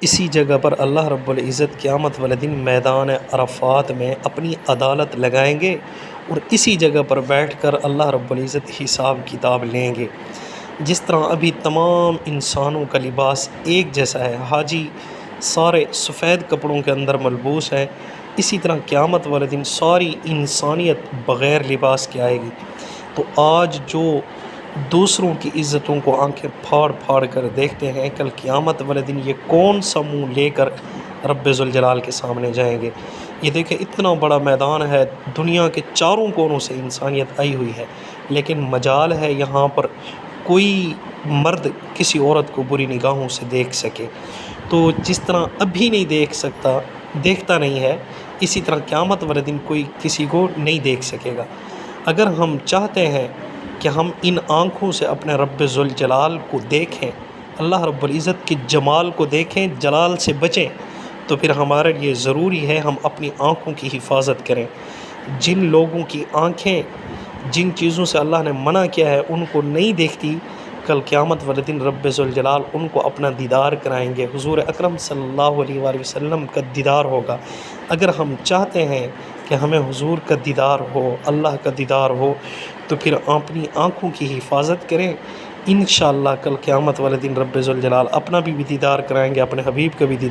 اسی جگہ پر اللہ رب العزت قیامت والے دن میدان عرفات میں اپنی عدالت لگائیں گے، اور اسی جگہ پر بیٹھ کر اللہ رب العزت حساب کتاب لیں گے۔ جس طرح ابھی تمام انسانوں کا لباس ایک جیسا ہے، حاجی سارے سفید کپڑوں کے اندر ملبوس ہیں، اسی طرح قیامت والے دن ساری انسانیت بغیر لباس کے آئے گی۔ تو آج جو دوسروں کی عزتوں کو آنکھیں پھاڑ پھاڑ کر دیکھتے ہیں، کل قیامت والے دن یہ کون سا منہ لے کر رب ذوالجلال کے سامنے جائیں گے؟ یہ دیکھیں اتنا بڑا میدان ہے، دنیا کے چاروں کونوں سے انسانیت آئی ہوئی ہے، لیکن مجال ہے یہاں پر کوئی مرد کسی عورت کو بری نگاہوں سے دیکھ سکے۔ تو جس طرح ابھی نہیں دیکھ سکتا، دیکھتا نہیں ہے، اسی طرح قیامت والے دن کوئی کسی کو نہیں دیکھ سکے گا۔ اگر ہم چاہتے ہیں کہ ہم ان آنکھوں سے اپنے رب ذوالجلال کو دیکھیں، اللہ رب العزت کے جمال کو دیکھیں، جلال سے بچیں، تو پھر ہمارے لیے ضروری ہے ہم اپنی آنکھوں کی حفاظت کریں۔ جن لوگوں کی آنکھیں جن چیزوں سے اللہ نے منع کیا ہے ان کو نہیں دیکھتی، کل قیامت والے دن رب ذوالجلال ان کو اپنا دیدار کرائیں گے، حضور اکرم صلی اللہ علیہ وآلہ وسلم کا دیدار ہوگا۔ اگر ہم چاہتے ہیں کہ ہمیں حضور کا دیدار ہو، اللہ کا دیدار ہو، تو پھر اپنی آنکھوں کی حفاظت کریں۔ انشاءاللہ کل قیامت والے دن رب ذوالجلال اپنا بھی دیدار کرائیں گے، اپنے حبیب کا بھی دیدار